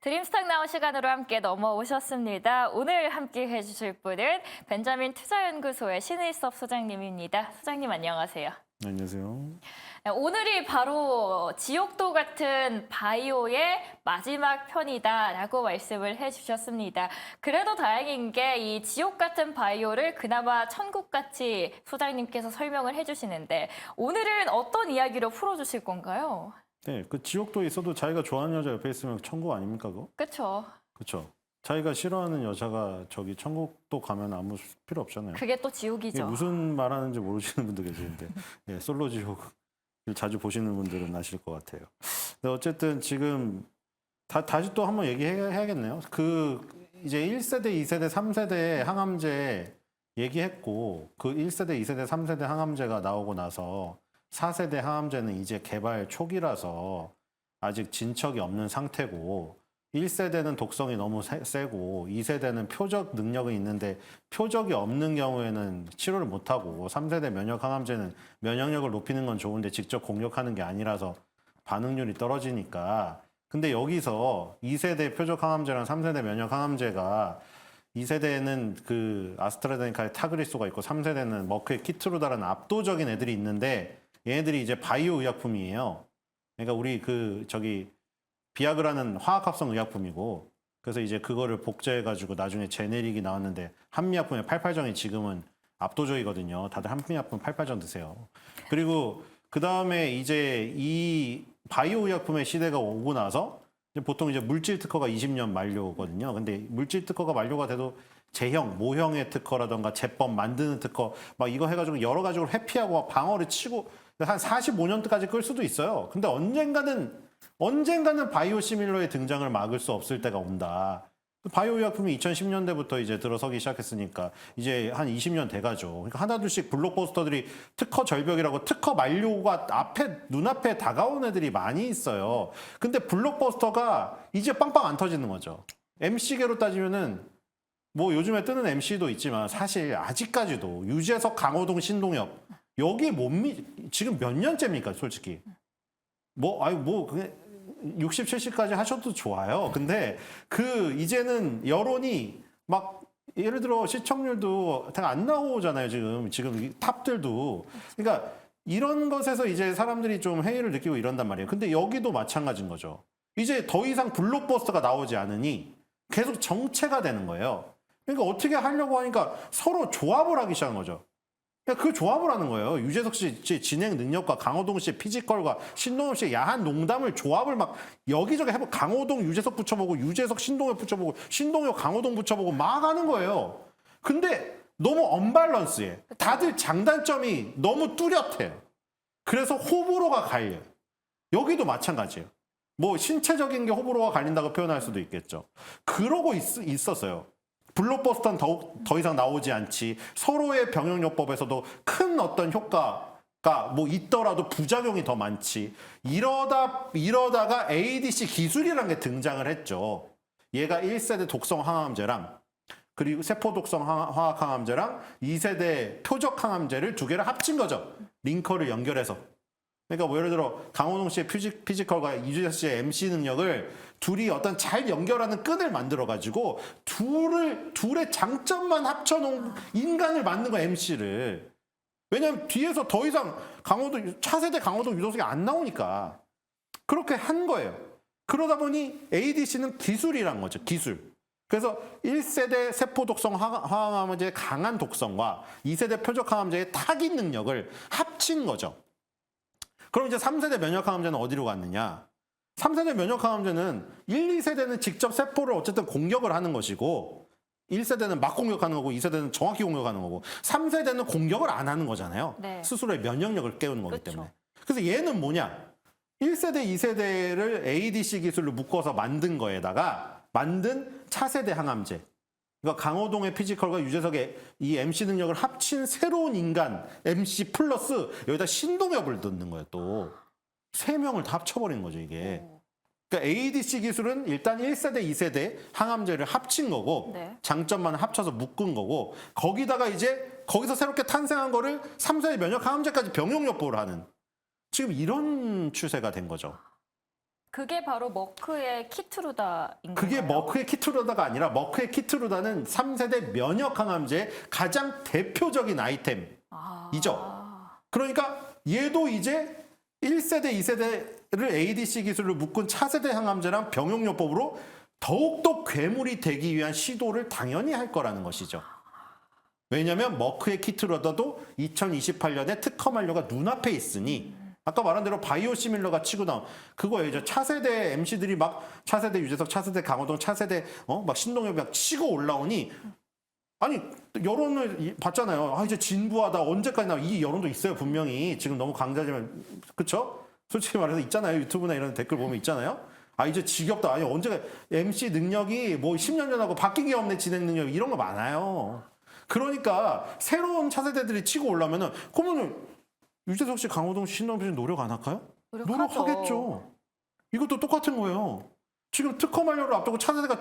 드림스탁 나온 시간으로 함께 넘어오셨습니다. 오늘 함께 해주실 분은 벤자민 투자연구소의 신일섭 소장님입니다. 소장님 안녕하세요. 안녕하세요. 네, 오늘이 바로 지옥도 같은 바이오의 마지막 편이다라고 말씀을 해주셨습니다. 그래도 다행인 게 이 지옥 같은 바이오를 그나마 천국같이 소장님께서 설명을 해주시는데 오늘은 어떤 이야기로 풀어주실 건가요? 네, 그 지옥도 있어도 자기가 좋아하는 여자 옆에 있으면 천국 아닙니까, 그거? 그렇죠. 그렇죠. 자기가 싫어하는 여자가 저기 천국도 가면 아무 필요 없잖아요. 그게 또 이게 지옥이죠. 무슨 말하는지 모르시는 분도 계시는데, 예, 솔로 지옥 자주 보시는 분들은 아실 것 같아요. 근데 어쨌든 지금 다시 또 한번 얘기해야겠네요. 그 이제 1세대, 2세대, 3세대 항암제 얘기했고, 그 1세대, 2세대, 3세대 항암제가 나오고 나서 4세대 항암제는 이제 개발 초기라서 아직 진척이 없는 상태고 1세대는 독성이 너무 세고 2세대는 표적 능력이 있는데 표적이 없는 경우에는 치료를 못하고 3세대 면역 항암제는 면역력을 높이는 건 좋은데 직접 공격하는 게 아니라서 반응률이 떨어지니까 근데 여기서 2세대 표적 항암제랑 3세대 면역 항암제가 2세대에는 그 아스트라제네카의 타그리소가 있고 3세대는 머크의 키트루다라는 압도적인 애들이 있는데 얘네들이 이제 바이오 의약품이에요. 그러니까 우리 그 저기 비아그라는 화학합성 의약품이고 그래서 이제 그거를 복제해가지고 나중에 제네릭이 나왔는데 한미약품의 88정이 지금은 압도적이거든요. 다들 한미약품 88정 드세요. 그리고 그 다음에 이제 이 바이오 의약품의 시대가 오고 나서 이제 보통 이제 물질 특허가 20년 만료거든요. 근데 물질 특허가 만료가 돼도 제형, 모형의 특허라던가 제법 만드는 특허 막 이거 해가지고 여러 가지로 회피하고 막 방어를 치고 한 45년까지 끌 수도 있어요. 근데 언젠가는 바이오 시밀러의 등장을 막을 수 없을 때가 온다. 바이오 의약품이 2010년대부터 이제 들어서기 시작했으니까 이제 한 20년 돼가죠. 그러니까 하나둘씩 블록버스터들이 특허 절벽이라고 특허 만료가 눈앞에 다가온 애들이 많이 있어요. 근데 블록버스터가 이제 빵빵 안 터지는 거죠. MC계로 따지면은 뭐 요즘에 뜨는 MC도 있지만 사실 아직까지도 유재석, 강호동, 신동엽 여기 지금 몇 년째입니까, 솔직히? 그게 60, 70까지 하셔도 좋아요. 근데 이제는 여론이 막 예를 들어 시청률도 다 안 나오잖아요, 지금 이 탑들도. 그러니까 이런 것에서 이제 사람들이 좀 회의를 느끼고 이런단 말이에요. 근데 여기도 마찬가지인 거죠. 이제 더 이상 블록버스터가 나오지 않으니 계속 정체가 되는 거예요. 그러니까 어떻게 하려고 하니까 서로 조합을 하기 시작한 거죠. 그러니까 그 조합을 하는 거예요. 유재석 씨 진행 능력과 강호동 씨의 피지컬과 신동엽 씨의 야한 농담을 조합을 막 여기저기 해보고 강호동, 유재석 붙여보고 유재석, 신동엽 붙여보고 신동엽, 강호동 붙여보고 막 하는 거예요. 근데 너무 언밸런스해. 다들 장단점이 너무 뚜렷해요. 그래서 호불호가 갈려요. 여기도 마찬가지예요. 뭐 신체적인 게 호불호가 갈린다고 표현할 수도 있겠죠. 그러고 있었어요. 블록버스터는 더 이상 나오지 않지. 서로의 병역요법에서도 큰 어떤 효과가 뭐 있더라도 부작용이 더 많지. 이러다가 ADC 기술이라는 게 등장을 했죠. 얘가 1세대 독성 항암제랑 그리고 세포 독성 화학 항암제랑 2세대 표적 항암제를 두 개를 합친 거죠. 링커를 연결해서. 그러니까 뭐 예를 들어 강호동 씨의 피지컬과 이주재 씨의 MC 능력을 둘이 어떤 잘 연결하는 끈을 만들어가지고 둘의 장점만 합쳐놓은 인간을 만든 거 MC를. 왜냐면 뒤에서 더 이상 차세대 강호동 유재석이 안 나오니까 그렇게 한 거예요. 그러다 보니 ADC는 기술이란 거죠. 기술. 그래서 1세대 세포 독성 항암제의 강한 독성과 2세대 표적 항암제의 타깃 능력을 합친 거죠. 그럼 이제 3세대 면역항암제는 어디로 갔느냐? 3세대 면역항암제는 1, 2세대는 직접 세포를 어쨌든 공격을 하는 것이고 1세대는 막 공격하는 거고 2세대는 정확히 공격하는 거고 3세대는 공격을 안 하는 거잖아요. 네. 스스로의 면역력을 깨우는 거기 그렇죠. 때문에. 그래서 얘는 뭐냐? 1세대, 2세대를 ADC 기술로 묶어서 만든 거에다가 만든 차세대 항암제. 그러니까 강호동의 피지컬과 유재석의 이 MC 능력을 합친 새로운 인간 MC 플러스 여기다 신동엽을 넣는 거예요. 또 3명을 다 합쳐버린 거죠 이게. 그러니까 ADC 기술은 일단 1세대, 2세대 항암제를 합친 거고 네. 장점만 합쳐서 묶은 거고 거기다가 이제 거기서 새롭게 탄생한 거를 3세대 면역 항암제까지 병용요법을 하는 지금 이런 추세가 된 거죠. 그게 바로 머크의 키트루다인 그게 건가요? 머크의 키트루다가 아니라 머크의 키트루다는 3세대 면역 항암제의 가장 대표적인 아이템이죠. 그러니까 얘도 이제 1세대, 2세대를 ADC 기술로 묶은 차세대 항암제랑 병용요법으로 더욱더 괴물이 되기 위한 시도를 당연히 할 거라는 것이죠. 왜냐하면 머크의 키트루다도 2028년에 특허 만료가 눈앞에 있으니 아까 말한 대로 바이오시밀러가 치고 나온 그거예요. 차세대 MC들이 막 차세대 유재석, 차세대 강호동, 차세대 막 신동엽이 막 치고 올라오니 아니 여론을 봤잖아요. 아 이제 진부하다. 언제까지나 이 여론도 있어요. 분명히 지금 너무 강자지만 그쵸? 솔직히 말해서 있잖아요. 유튜브나 이런 댓글 보면 있잖아요. 아 이제 지겹다. 아니 언제가 MC 능력이 뭐 10년 전하고 바뀐 게 없네. 진행 능력 이런 거 많아요. 그러니까 새로운 차세대들이 치고 올라오면은 그러면은 유재석 씨, 강호동 씨, 신동엽 씨 노력 안 할까요? 노력하죠. 노력하겠죠. 이것도 똑같은 거예요. 지금 특허 만료를 앞두고 차세대가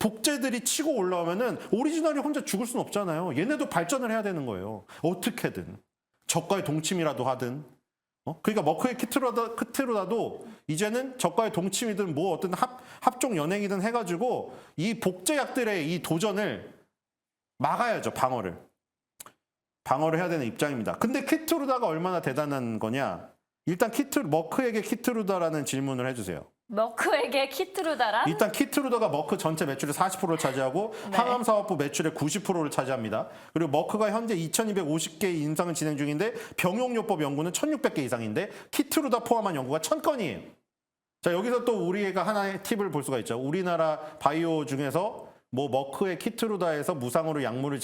복제들이 치고 올라오면은 오리지널이 혼자 죽을 수는 없잖아요. 얘네도 발전을 해야 되는 거예요. 어떻게든 저가의 동침이라도 하든. 그러니까 머크의 키트루다도 이제는 저가의 동침이든 뭐 어떤 합종 연행이든 해가지고 이 복제약들의 이 도전을 막아야죠. 방어를 해야 되는 입장입니다. 근데 키트루다가 얼마나 대단한 거냐? 일단 머크에게 키트루다라는 질문을 해주세요. 머크에게 키트루다란? 일단 키트루다가 머크 전체 매출의 40%를 차지하고 네. 항암사업부 매출의 90%를 차지합니다. 그리고 머크가 현재 2250개 임상을 진행 중인데 병용요법 연구는 1600개 이상인데 키트루다 포함한 연구가 1000건이에요. 자 여기서 또 우리가 하나의 팁을 볼 수가 있죠. 우리나라 바이오 중에서 뭐 머크의 키트루다에서 무상으로 약물을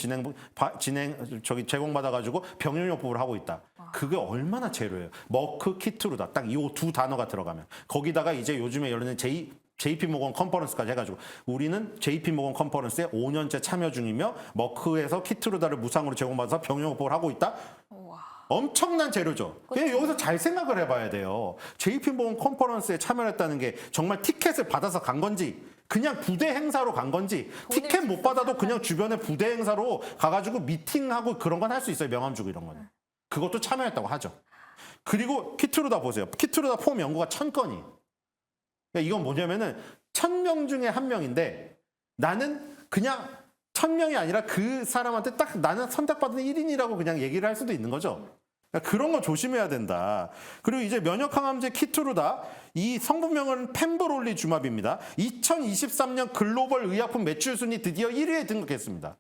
제공받아가지고 병용요법을 하고 있다. 그게 얼마나 재료예요. 머크 키트루다 딱 이 두 단어가 들어가면 거기다가 이제 요즘에 열리는 JP 모건 컨퍼런스까지 해가지고 우리는 JP 모건 컨퍼런스에 5년째 참여 중이며 머크에서 키트루다를 무상으로 제공받아서 병용요법을 하고 있다. 엄청난 재료죠. 그냥 여기서 잘 생각을 해봐야 돼요. JP 모건 컨퍼런스에 참여했다는 게 정말 티켓을 받아서 간 건지 그냥 부대 행사로 간 건지 티켓 못 받아도 그냥 주변에 부대 행사로 가가지고 미팅하고 그런 건 할 수 있어요. 명함 주고 이런 거는. 그것도 참여했다고 하죠. 그리고 키트루다 보세요. 키트루다 포함 연구가 1000건이. 그러니까 이건 뭐냐면은 1000명 중에 1명인데 나는 그냥 1000명이 아니라 그 사람한테 딱 나는 선택받은 1인이라고 그냥 얘기를 할 수도 있는 거죠. 그러니까 그런 거 조심해야 된다. 그리고 이제 면역항암제 키트루다 이 성분명은 펜브롤리주맙입니다. 2023년 글로벌 의약품 매출 순위 드디어 1위에 등극했습니다.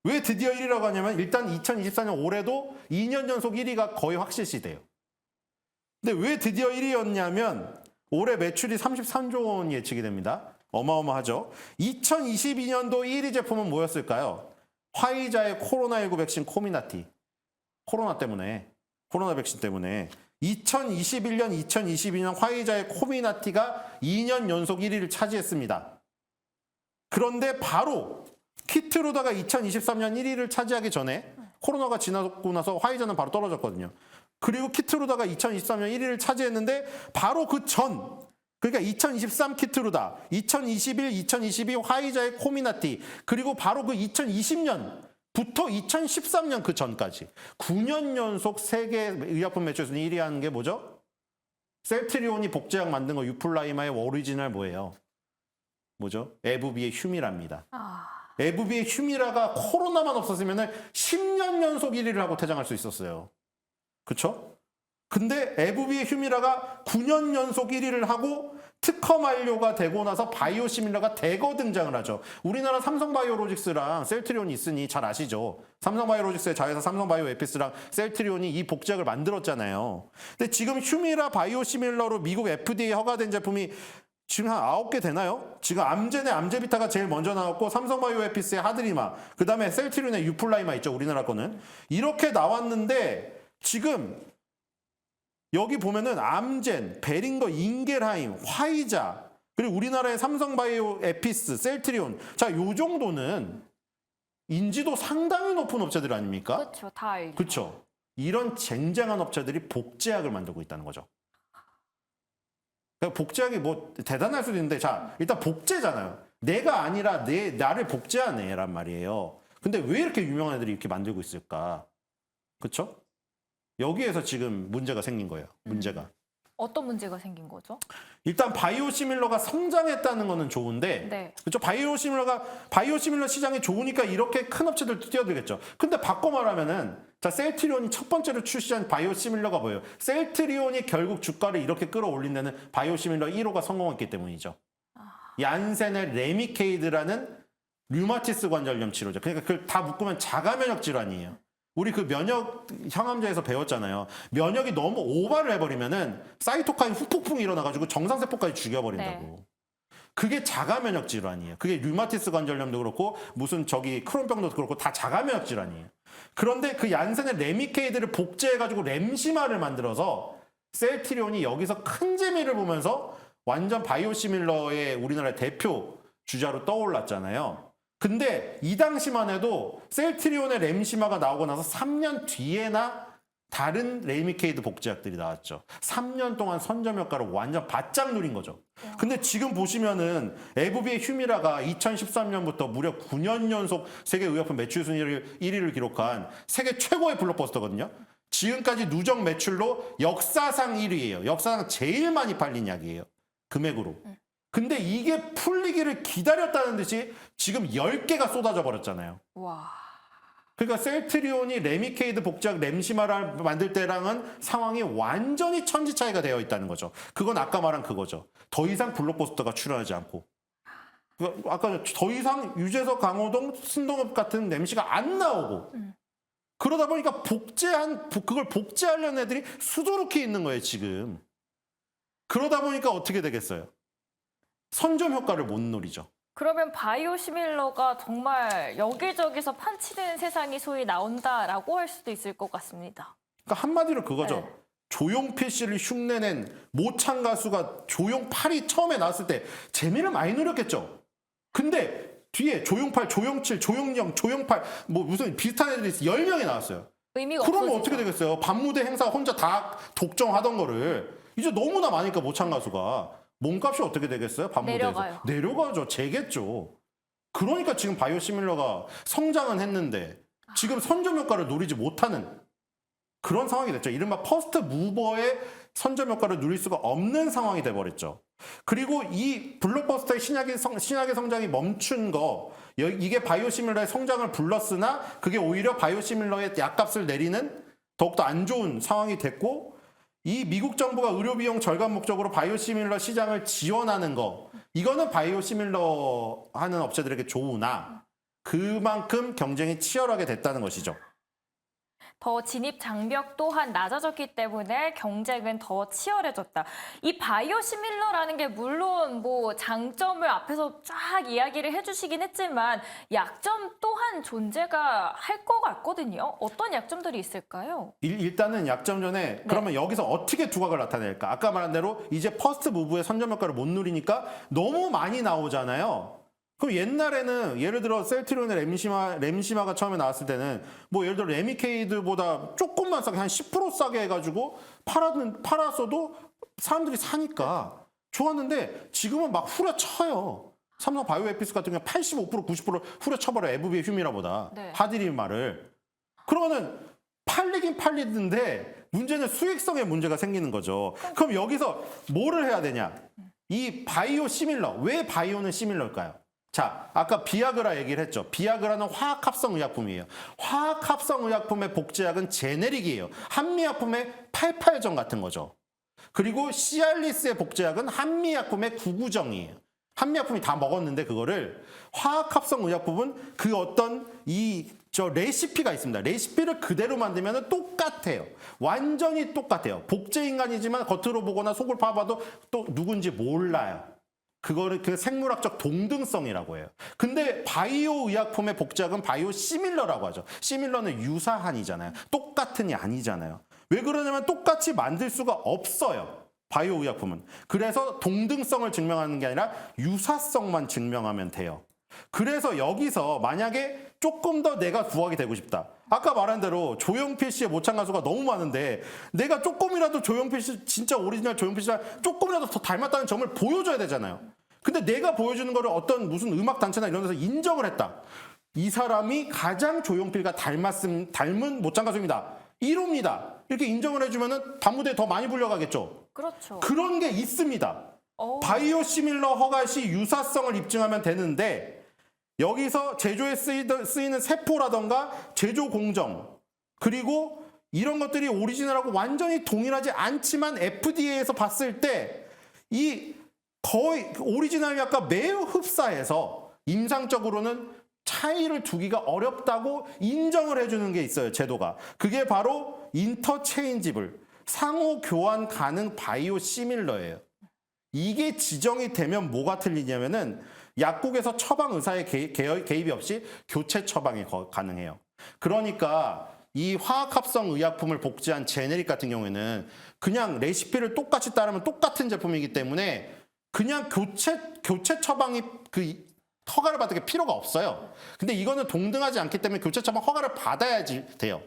왜 드디어 1위라고 하냐면 일단 2024년 올해도 2년 연속 1위가 거의 확실시돼요. 근데 왜 드디어 1위였냐면 올해 매출이 33조 원 예측이 됩니다. 어마어마하죠. 2022년도 1위 제품은 뭐였을까요? 화이자의 코로나19 백신 코미나티. 코로나 백신 때문에 2021년, 2022년 화이자의 코미나티가 2년 연속 1위를 차지했습니다. 그런데 바로 키트루다가 2023년 1위를 차지하기 전에 코로나가 지나고 나서 화이자는 바로 떨어졌거든요. 그리고 키트루다가 2023년 1위를 차지했는데 바로 그 전, 그러니까 2023 키트루다, 2021, 2022 화이자의 코미나티, 그리고 바로 그 2020년 부터 2013년 그 전까지 9년 연속 세계 의약품 매출 순위 1위 하는 게 뭐죠? 셀트리온이 복제약 만든 거 유플라이마의 오리지널 뭐예요? 뭐죠? 에브비의 휴미라입니다. 에브비의 휴미라가 코로나만 없었으면 10년 연속 1위를 하고 퇴장할 수 있었어요. 그쵸? 근데 에브비의 휴미라가 9년 연속 1위를 하고 특허 만료가 되고 나서 바이오시밀러가 대거 등장을 하죠. 우리나라 삼성바이오로직스랑 셀트리온이 있으니 잘 아시죠. 삼성바이오로직스의 자회사 삼성바이오에피스랑 셀트리온이 이 복제약을 만들었잖아요. 근데 지금 휴미라 바이오시밀러로 미국 FDA 허가된 제품이 지금 한 9개 되나요? 지금 암젠의 암제비타가 제일 먼저 나왔고 삼성바이오에피스의 하드리마, 그 다음에 셀트리온의 유플라이마 있죠. 우리나라 거는. 이렇게 나왔는데 지금 여기 보면은 암젠, 베링거, 인겔하임, 화이자, 그리고 우리나라의 삼성바이오 에피스, 셀트리온. 자, 요 정도는 인지도 상당히 높은 업체들 아닙니까? 그렇죠. 다 알죠. 그렇죠. 이런 쟁쟁한 업체들이 복제약을 만들고 있다는 거죠. 그러니까 복제약이 뭐 대단할 수도 있는데 자, 일단 복제잖아요. 내가 아니라 나를 복제한 애란 말이에요. 근데 왜 이렇게 유명한 애들이 이렇게 만들고 있을까? 그렇죠? 여기에서 지금 문제가 생긴 거예요. 문제가. 어떤 문제가 생긴 거죠? 일단 바이오시밀러가 성장했다는 거는 좋은데 네. 그렇죠. 바이오시밀러 시장이 좋으니까 이렇게 큰 업체들도 뛰어들겠죠. 근데 바꿔 말하면은 자, 셀트리온이 첫 번째로 출시한 바이오시밀러가 뭐예요? 셀트리온이 결국 주가를 이렇게 끌어올린 데는 바이오시밀러 1호가 성공했기 때문이죠. 얀센의 레미케이드라는 류마티스 관절염 치료제. 그러니까 그걸 다 묶으면 자가 면역 질환이에요. 우리 그 면역 항암제에서 배웠잖아요. 면역이 너무 오버를 해버리면은 사이토카인 후폭풍이 일어나가지고 정상세포까지 죽여버린다고. 네. 그게 자가 면역 질환이에요. 그게 류마티스 관절염도 그렇고 무슨 저기 크론병도 그렇고 다 자가 면역 질환이에요. 그런데 그 얀센의 레미케이드를 복제해가지고 렘시마를 만들어서 셀트리온이 여기서 큰 재미를 보면서 완전 바이오시밀러의 우리나라의 대표 주자로 떠올랐잖아요. 근데 이 당시만 해도 셀트리온의 렘시마가 나오고 나서 3년 뒤에나 다른 레미케이드 복제약들이 나왔죠. 3년 동안 선점 효과를 완전 바짝 누린 거죠. 근데 지금 보시면은 에브비의 휴미라가 2013년부터 무려 9년 연속 세계 의약품 매출 순위 1위를 기록한 세계 최고의 블록버스터거든요. 지금까지 누적 매출로 역사상 1위예요. 역사상 제일 많이 팔린 약이에요. 금액으로. 근데 이게 풀리기를 기다렸다는 듯이 지금 10개가 쏟아져 버렸잖아요. 와. 그러니까 셀트리온이 레미케이드 복제약 렘시마를 만들 때랑은 상황이 완전히 천지 차이가 되어 있다는 거죠. 그건 아까 말한 그거죠. 더 이상 블록버스터가 출연하지 않고. 아까 더 이상 유재석, 강호동, 신동엽 같은 렘시가 안 나오고. 그러다 보니까 그걸 복제하려는 애들이 수두룩히 있는 거예요, 지금. 그러다 보니까 어떻게 되겠어요? 선점 효과를 못 노리죠. 그러면 바이오시밀러가 정말 여기저기서 판치는 세상이 소위 나온다라고 할 수도 있을 것 같습니다. 그러니까 한마디로 그거죠. 네. 조용필 씨를 흉내낸 모창 가수가 조용팔이 처음에 나왔을 때 재미를 많이 누렸겠죠. 근데 뒤에 조용팔, 조용칠, 조용영, 조용팔 뭐 무슨 비슷한 애들이 10명이 나왔어요. 의미가 그러면 없어지죠. 어떻게 되겠어요? 밤무대 행사 혼자 다 독점하던 거를 이제 너무나 많으니까 모창 가수가 몸값이 어떻게 되겠어요? 밤무대에서. 내려가요. 내려가죠. 재겠죠. 그러니까 지금 바이오시밀러가 성장은 했는데 지금 선점 효과를 노리지 못하는 그런 상황이 됐죠. 이른바 퍼스트 무버의 선점 효과를 누릴 수가 없는 상황이 돼버렸죠. 그리고 이 블록버스터의 신약의 성장이 멈춘 거 이게 바이오시밀러의 성장을 불렀으나 그게 오히려 바이오시밀러의 약값을 내리는 더욱더 안 좋은 상황이 됐고 이 미국 정부가 의료 비용 절감 목적으로 바이오시밀러 시장을 지원하는 거 이거는 바이오시밀러 하는 업체들에게 좋으나 그만큼 경쟁이 치열하게 됐다는 것이죠. 더 진입 장벽 또한 낮아졌기 때문에 경쟁은 더 치열해졌다. 이 바이오시밀러라는 게 물론 뭐 장점을 앞에서 쫙 이야기를 해주시긴 했지만 약점 또한 존재가 할 것 같거든요. 어떤 약점들이 있을까요? 일단은 약점 전에 그러면 여기서 어떻게 두각을 나타낼까? 아까 말한 대로 이제 퍼스트 무브의 선점 효과를 못 누리니까 너무 많이 나오잖아요. 그럼 옛날에는 예를 들어 셀트리온의 렘시마가 처음에 나왔을 때는 뭐 예를 들어 레미케이드보다 조금만 싸게 한 10% 싸게 해가지고 팔았어도 사람들이 사니까 좋았는데 지금은 막 후려쳐요. 삼성 바이오에피스 같은 경우 85% 90% 후려쳐버려 에브비의 휴미라보다 네. 하드리 말을. 그러면은 팔리긴 팔리는데 문제는 수익성에 문제가 생기는 거죠. 그럼 여기서 뭐를 해야 되냐? 이 바이오 시밀러 왜 바이오는 시밀러일까요? 자, 아까 비아그라 얘기를 했죠. 비아그라는 화학합성 의약품이에요. 화학합성 의약품의 복제약은 제네릭이에요. 한미약품의 88정 같은 거죠. 그리고 시알리스의 복제약은 한미약품의 99정이에요. 한미약품이 다 먹었는데 그거를 화학합성 의약품은 그 어떤 레시피가 있습니다. 레시피를 그대로 만들면 똑같아요. 완전히 똑같아요. 복제인간이지만 겉으로 보거나 속을 파봐도 또 누군지 몰라요. 그거를 그 생물학적 동등성이라고 해요. 근데 바이오 의약품의 복제약은 바이오 시밀러라고 하죠. 시밀러는 유사한이잖아요. 똑같은이 아니잖아요. 왜 그러냐면 똑같이 만들 수가 없어요. 바이오 의약품은. 그래서 동등성을 증명하는 게 아니라 유사성만 증명하면 돼요. 그래서 여기서 만약에 조금 더 내가 부각이 되고 싶다. 아까 말한 대로 조용필 씨의 모창 가수가 너무 많은데 내가 조금이라도 조용필 씨 진짜 오리지널 조용필 씨랑 조금이라도 더 닮았다는 점을 보여줘야 되잖아요. 근데 내가 보여주는 거를 어떤 무슨 음악 단체나 이런 데서 인정을 했다. 이 사람이 가장 조용필과 닮은 모창 가수입니다. 1호입니다. 이렇게 인정을 해주면은 밤무대에 더 많이 불려가겠죠. 그렇죠. 그런 게 있습니다. 어. 바이오시밀러 허가 시 유사성을 입증하면 되는데 여기서 제조에 쓰이는 세포라던가 제조 공정 그리고 이런 것들이 오리지널하고 완전히 동일하지 않지만 FDA에서 봤을 때 이 거의 오리지널 약과 매우 흡사해서 임상적으로는 차이를 두기가 어렵다고 인정을 해주는 게 있어요, 제도가. 그게 바로 인터체인지블, 상호 교환 가능 바이오 시밀러예요. 이게 지정이 되면 뭐가 틀리냐면은 약국에서 처방 의사의 개입이 없이 교체 처방이 가능해요. 그러니까 이 화학합성 의약품을 복제한 제네릭 같은 경우에는 그냥 레시피를 똑같이 따르면 똑같은 제품이기 때문에 그냥 교체 처방이 허가를 받을 게 필요가 없어요. 근데 이거는 동등하지 않기 때문에 교체 처방 허가를 받아야지 돼요.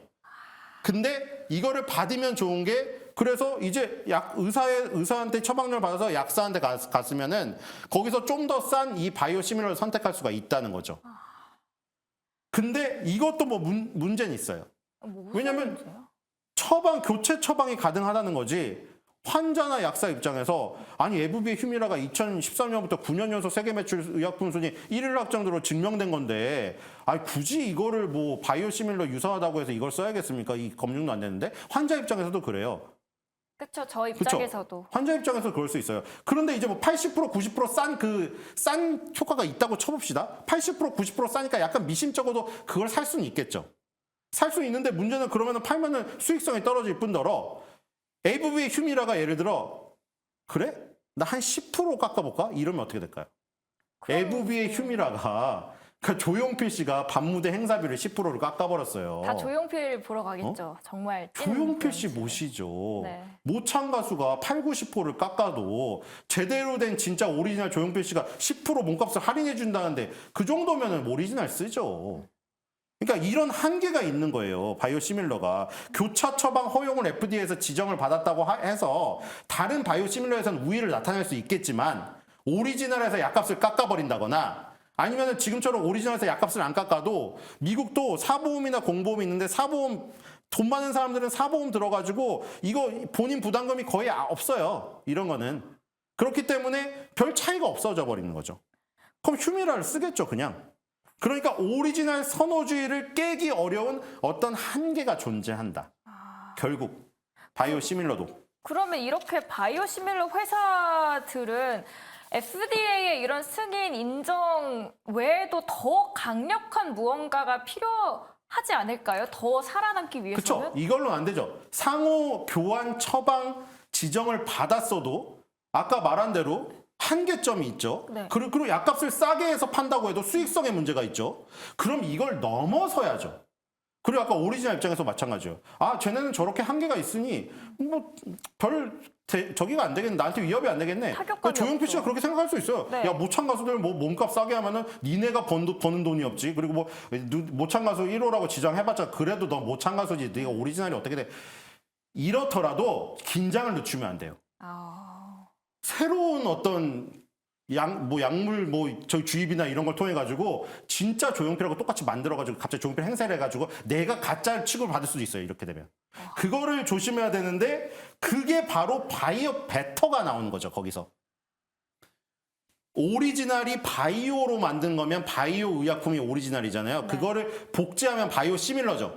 근데 이거를 받으면 좋은 게 그래서 이제 의사한테 처방전을 받아서 약사한테 갔으면은 거기서 좀 더 싼 이 바이오 시밀러를 선택할 수가 있다는 거죠. 근데 이것도 뭐 문제는 있어요. 왜냐면 교체 처방이 가능하다는 거지. 환자나 약사 입장에서 아니 에브비의 휴미라가 2013년부터 9년 연속 세계 매출 의약품 순위 1위 정도로 증명된 건데 아니 굳이 이거를 뭐 바이오시밀러 유사하다고 해서 이걸 써야겠습니까? 이 검증도 안 되는데 환자 입장에서도 그래요. 그렇죠. 저 입장에서도. 그쵸? 환자 입장에서 그럴 수 있어요. 그런데 이제 뭐 80% 90% 싼 효과가 있다고 쳐봅시다. 80% 90% 싸니까 약간 미심쩍어도 그걸 살 수는 있겠죠. 살 수 있는데 문제는 그러면은 팔면은 수익성이 떨어질 뿐더러 AV의 휴미라가 예를 들어 그래? 나 한 10% 깎아볼까? 이러면 어떻게 될까요? AV의 휴미라가 그러니까 조용필 씨가 밤무대 행사비를 10%를 깎아버렸어요. 다 조용필 보러 가겠죠. 정말 찐 조용필 씨 팬이시죠. 모시죠. 네. 모창 가수가 8, 90%를 깎아도 제대로 된 진짜 오리지널 조용필 씨가 10% 몸값을 할인해 준다는데 그 정도면은 오리지널 쓰죠. 그러니까 이런 한계가 있는 거예요. 바이오시밀러가. 교차 처방 허용을 FDA에서 지정을 받았다고 해서 다른 바이오시밀러에서는 우위를 나타낼 수 있겠지만 오리지널에서 약값을 깎아버린다거나 아니면 지금처럼 오리지널에서 약값을 안 깎아도 미국도 사보험이나 공보험이 있는데 사보험 돈 많은 사람들은 사보험 들어가지고 이거 본인 부담금이 거의 없어요. 이런 거는. 그렇기 때문에 별 차이가 없어져 버리는 거죠. 그럼 휴미라를 쓰겠죠, 그냥. 그러니까 오리지널 선호주의를 깨기 어려운 어떤 한계가 존재한다. 결국 바이오시밀러도. 그러면 이렇게 바이오시밀러 회사들은 FDA의 이런 승인 인정 외에도 더 강력한 무언가가 필요하지 않을까요? 더 살아남기 위해서는? 그렇죠. 이걸로는 안 되죠. 상호 교환 처방 지정을 받았어도 아까 말한 대로 한계점이 있죠. 네. 그리고 약값을 싸게 해서 판다고 해도 수익성에 문제가 있죠. 그럼 이걸 넘어서야죠. 그리고 아까 오리지널 입장에서 마찬가지죠. 아, 쟤네는 저렇게 한계가 있으니 뭐 저기가 안 되겠네. 나한테 위협이 안 되겠네. 타격감이 조용필 씨가 없죠. 그렇게 생각할 수 있어요. 네. 야, 모창 가수들 뭐 몸값 싸게 하면은 니네가 버는 돈이 없지. 그리고 뭐 모창 가수 1호라고 지정해봤자 그래도 너 모창 가수지. 네가 오리지널이 어떻게 돼? 이렇더라도 긴장을 늦추면 안 돼요. 새로운 어떤 약물 저희 주입이나 이런 걸 통해 가지고 진짜 조용필하고 똑같이 만들어 가지고 갑자기 조용필 행사를 해 가지고 내가 가짜 취급을 받을 수도 있어요. 이렇게 되면. 그거를 조심해야 되는데 그게 바로 바이오 베터가 나오는 거죠. 거기서. 오리지널이 바이오로 만든 거면 바이오 의약품이 오리지널이잖아요. 네. 그거를 복제하면 바이오 시밀러죠.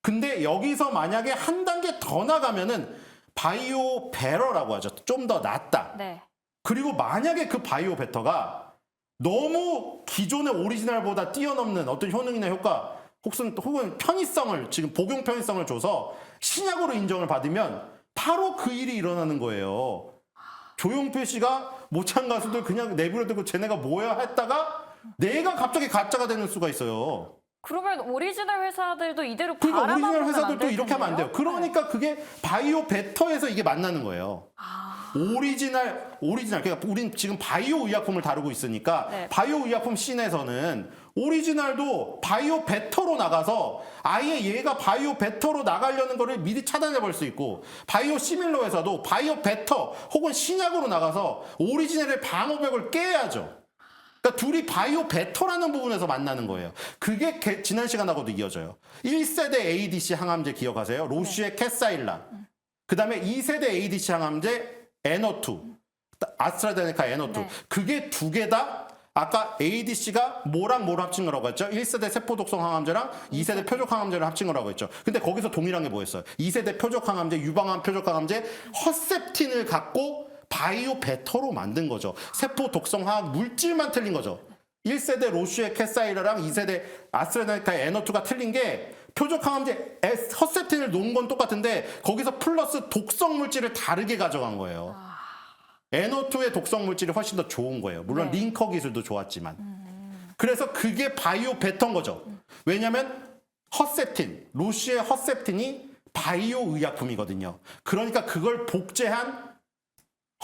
근데 여기서 만약에 한 단계 더 나가면은 바이오 베러라고 하죠. 좀 더 낫다. 네. 그리고 만약에 그 바이오 베터가 너무 기존의 오리지널보다 뛰어넘는 어떤 효능이나 효과 혹은 편의성을 지금 복용 편의성을 줘서 신약으로 인정을 받으면 바로 그 일이 일어나는 거예요. 조용필 씨가 모창 가수들 그냥 내버려 두고 쟤네가 뭐야 했다가 내가 갑자기 가짜가 되는 수가 있어요. 그러면 오리지널 회사들도 이대로 그러니까 오리지널 바라만 보면 안 회사들도 될 이렇게 하면 안 돼요. 텐데요? 그러니까 그게 바이오 베터에서 이게 만나는 거예요. 오리지널. 그러니까 우린 지금 바이오 의약품을 다루고 있으니까 네. 바이오 의약품 씬에서는 오리지널도 바이오 베터로 나가서 아예 얘가 바이오 베터로 나가려는 거를 미리 차단해 볼 수 있고 바이오 시밀러에서도 바이오 베터 혹은 신약으로 나가서 오리지널의 방어벽을 깨야죠. 그러니까 둘이 바이오 베터라는 부분에서 만나는 거예요. 그게 지난 시간하고도 이어져요. 1세대 ADC 항암제 기억하세요? 로슈의 캐사일라. 그 다음에 2세대 ADC 항암제 N02, 아스트라제네카 N02. 네. 그게 두 개 다 아까 ADC가 뭐랑 뭘 합친 거라고 했죠? 1세대 세포독성 항암제랑 2세대 표적 항암제를 합친 거라고 했죠. 근데 거기서 동일한 게 뭐였어요? 2세대 표적 항암제, 유방암 표적 항암제, 허셉틴을 갖고 바이오 베터로 만든 거죠. 세포 독성 화학 물질만 틀린 거죠. 1세대 로슈의 캐사이라랑 2세대 아스트라제네카 N02가 틀린 게 표적 항암제 허셉틴을 놓은 건 똑같은데 거기서 플러스 독성 물질을 다르게 가져간 거예요. N02의 독성 물질이 훨씬 더 좋은 거예요. 물론 네. 링커 기술도 좋았지만. 그래서 그게 바이오 베터인 거죠. 왜냐하면 허셉틴, 로시의 허셉틴이 바이오 의약품이거든요. 그러니까 그걸 복제한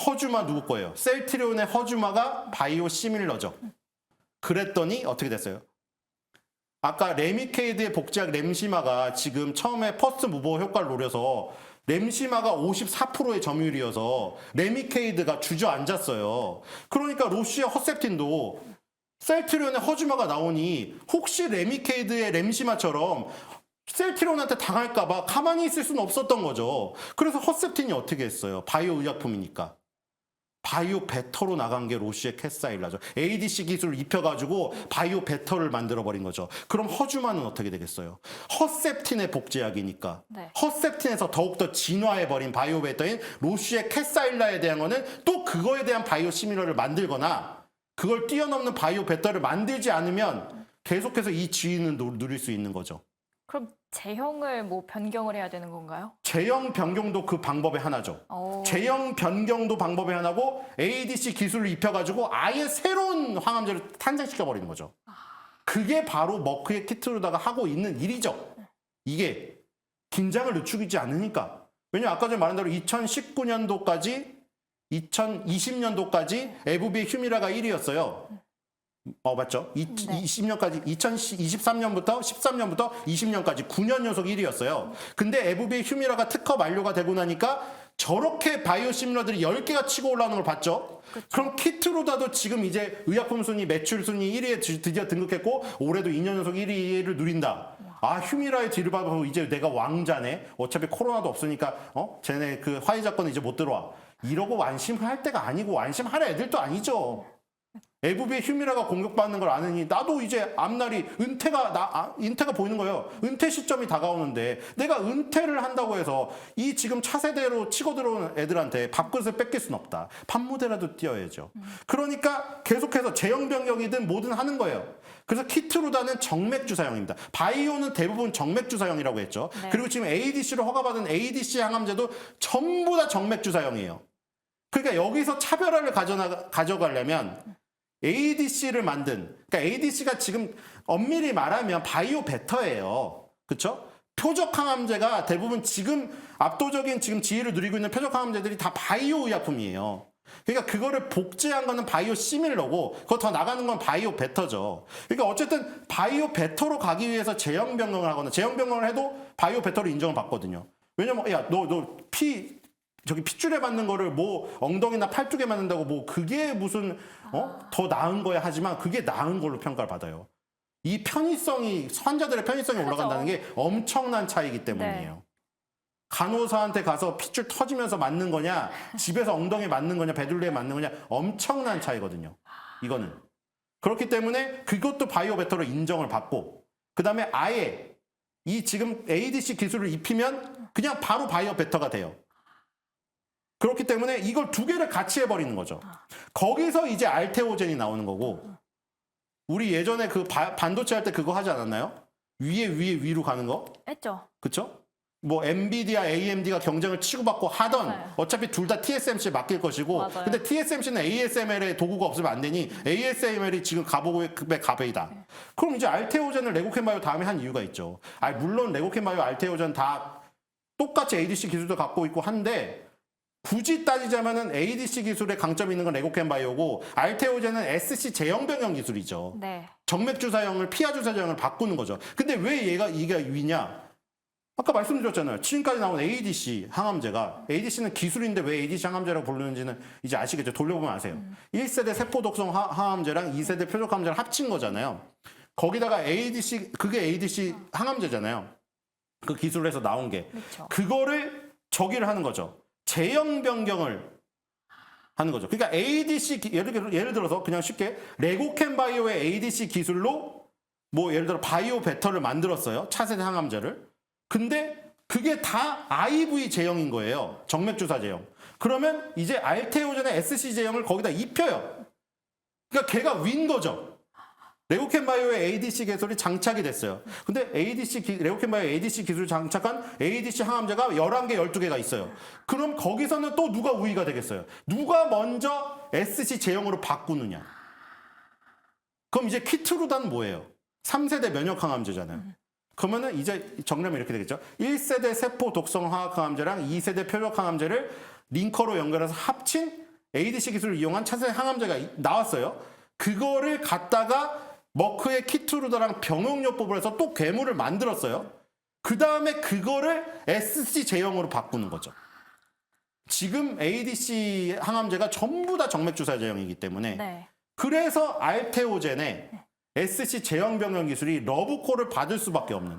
허주마 누구 거예요? 셀트리온의 허주마가 바이오 시밀러죠. 그랬더니 어떻게 됐어요? 아까 레미케이드의 복제약 렘시마가 지금 처음에 퍼스트 무버 효과를 노려서 렘시마가 54%의 점유율이어서 레미케이드가 주저앉았어요. 그러니까 로시의 허셉틴도 셀트리온의 허주마가 나오니 혹시 레미케이드의 렘시마처럼 셀트리온한테 당할까봐 가만히 있을 수는 없었던 거죠. 그래서 허셉틴이 어떻게 했어요? 바이오 의약품이니까. 바이오 베터로 나간 게 로시의 캐사일라죠. ADC 기술을 입혀가지고 바이오 베터를 만들어버린 거죠. 그럼 허주마는 어떻게 되겠어요? 허셉틴의 복제약이니까. 네. 허셉틴에서 더욱더 진화해버린 바이오 베터인 로시의 캐사일라에 대한 거는 또 그거에 대한 바이오 시밀러를 만들거나 그걸 뛰어넘는 바이오 베터를 만들지 않으면 계속해서 이 지위는 누릴 수 있는 거죠. 그럼 제형을 뭐 변경을 해야 되는 건가요? 제형 변경도 그 방법의 하나죠. 오. 제형 변경도 방법의 하나고 ADC 기술을 입혀가지고 아예 새로운 항암제를 탄생시켜버리는 거죠. 그게 바로 머크의 키트로다가 하고 있는 일이죠. 이게 긴장을 늦추지 않으니까. 왜냐면 아까 전에 말한 대로 2019년도까지 2020년도까지 에브비의 휴미라가 1위였어요. 맞죠? 20년까지 2023년부터 13년부터 20년까지 9년 연속 1위였어요. 근데 에브비의 휴미라가 특허 만료가 되고 나니까 저렇게 바이오 시밀러들이 10개가 치고 올라오는 걸 봤죠. 그쵸. 그럼 키트로다도 지금 이제 의약품 순위, 매출 순위 1위에 드디어 등극했고 올해도 2년 연속 1위를 누린다. 아, 휴미라의 뒤를 봐도 이제 내가 왕자네. 어차피 코로나도 없으니까 쟤네 그 화이자 건은 이제 못 들어와. 이러고 안심할 때가 아니고 안심할 애들도 아니죠. 에브비의 휴미라가 공격받는 걸 아느니 나도 이제 앞날이 은퇴가 보이는 거예요. 은퇴 시점이 다가오는데 내가 은퇴를 한다고 해서 이 지금 차세대로 치고 들어오는 애들한테 밥그릇을 뺏길 순 없다. 밥무대라도 띄어야죠. 그러니까 계속해서 제형 변경이든 뭐든 하는 거예요. 그래서 키트루다는 정맥주사형입니다. 바이오는 대부분 정맥주사형이라고 했죠. 네. 그리고 지금 ADC로 허가받은 ADC 항암제도 전부 다 정맥주사형이에요. 그러니까 여기서 차별화를 가져가려면 ADC를 만든, 그러니까 ADC가 지금 엄밀히 말하면 바이오 베터예요. 그렇죠? 표적 항암제가 대부분 지금 압도적인 지금 지위를 누리고 있는 표적 항암제들이 다 바이오 의약품이에요. 그러니까 그거를 복제한 거는 바이오 시밀러고 그거 더 나가는 건 바이오 베터죠. 그러니까 어쨌든 바이오 베터로 가기 위해서 제형 변경을 하거나 제형 변경을 해도 바이오 베터로 인정을 받거든요. 왜냐면 야, 너 핏줄에 맞는 거를 뭐 엉덩이나 팔뚝에 맞는다고 뭐 그게 무슨 더 나은 거야 하지만 그게 나은 걸로 평가를 받아요. 이 편의성이 환자들의 편의성이 올라간다는 게 엄청난 차이기 때문이에요. 네. 간호사한테 가서 핏줄 터지면서 맞는 거냐 집에서 엉덩이에 맞는 거냐 배둘레에 맞는 거냐 엄청난 차이거든요. 이거는. 그렇기 때문에 그것도 바이오 베터로 인정을 받고 그다음에 아예 이 지금 ADC 기술을 입히면 그냥 바로 바이오 베터가 돼요. 그렇기 때문에 이걸 두 개를 같이 해버리는 거죠. 거기서 이제 알테오젠이 나오는 거고 우리 예전에 그 반도체 할 때 그거 하지 않았나요? 위로 가는 거? 했죠. 그쵸? 뭐 엔비디아, AMD가 경쟁을 치고받고 하던 맞아요. 어차피 둘 다 TSMC에 맡길 것이고 맞아요. 근데 TSMC는 ASML에 도구가 없으면 안 되니 ASML이 지금 가보급의 가베이다. 그럼 이제 알테오젠을 레고캔바이오 다음에 한 이유가 있죠. 물론 레고캔바이오, 알테오젠 다 똑같이 ADC 기술도 갖고 있고 한데 굳이 따지자면은 ADC 기술에 강점이 있는 건 레고캔바이오고 알테오젠은 SC 제형 변경 기술이죠. 네. 정맥주사형을 피하주사형을 바꾸는 거죠. 근데 왜 이게 위냐? 아까 말씀드렸잖아요. 지금까지 나온 ADC 항암제가 ADC는 기술인데 왜 ADC 항암제라고 부르는지는 이제 아시겠죠. 돌려보면 아세요. 1세대 세포독성 항암제랑 2세대 표적 항암제를 합친 거잖아요. 거기다가 그게 ADC 항암제잖아요. 그 기술에서 나온 게. 그렇죠. 그거를 저기를 하는 거죠. 제형 변경을 하는 거죠. 그러니까 ADC 예를 들어서 그냥 쉽게 레고캔 바이오의 ADC 기술로 뭐 예를 들어 바이오 베터를 만들었어요. 차세대 항암제를. 근데 그게 다 IV 제형인 거예요. 정맥 주사 제형. 그러면 이제 알테오젠의 SC 제형을 거기다 입혀요. 그러니까 걔가 윈 거죠. 레고캔 바이오의 ADC 기술이 장착이 됐어요. 근데 레고캔 바이오 ADC 기술 장착한 ADC 항암제가 11개, 12개가 있어요. 그럼 거기서는 또 누가 우위가 되겠어요? 누가 먼저 SC 제형으로 바꾸느냐? 그럼 이제 키트루단 뭐예요? 3세대 면역 항암제잖아요. 그러면은 이제 정리하면 이렇게 되겠죠. 1세대 세포 독성 화학 항암제랑 2세대 표적 항암제를 링커로 연결해서 합친 ADC 기술을 이용한 차세대 항암제가 나왔어요. 그거를 갖다가 머크의 키트루다랑 병용요법을 해서 또 괴물을 만들었어요. 그 다음에 그거를 SC 제형으로 바꾸는 거죠. 지금 ADC 항암제가 전부 다 정맥주사 제형이기 때문에 네. 그래서 알테오젠의 SC 제형 병용 기술이 러브콜을 받을 수밖에 없는.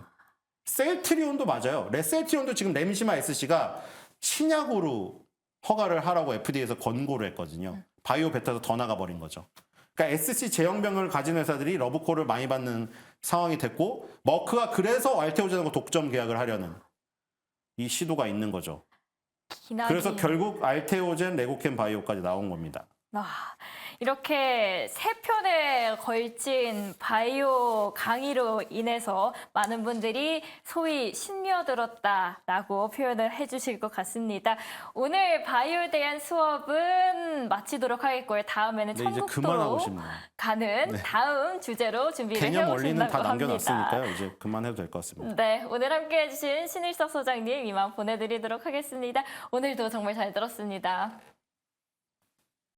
셀트리온도 맞아요. 셀트리온도 지금 렘시마 SC가 신약으로 허가를 하라고 FDA에서 권고를 했거든요. 바이오 베타에서 더 나가버린 거죠. 그러니까 SC 제형병을 가진 회사들이 러브콜을 많이 받는 상황이 됐고 머크가 그래서 알테오젠하고 독점 계약을 하려는 이 시도가 있는 거죠. 그래서 결국 알테오젠, 레고캔 바이오까지 나온 겁니다. 이렇게 세 편에 걸친 바이오 강의로 인해서 많은 분들이 소위 신며들었다라고 표현을 해주실 것 같습니다. 오늘 바이오에 대한 수업은 마치도록 하겠고요. 다음에는 네, 이제 그만하고 천국도로 싶네요. 가는 다음 주제로 준비를 개념 원리는 다 해오신다고 합니다. 남겨놨으니까요. 이제 그만해도 될 것 같습니다. 네, 오늘 함께해 주신 신일석 소장님 이만 보내드리도록 하겠습니다. 오늘도 정말 잘 들었습니다.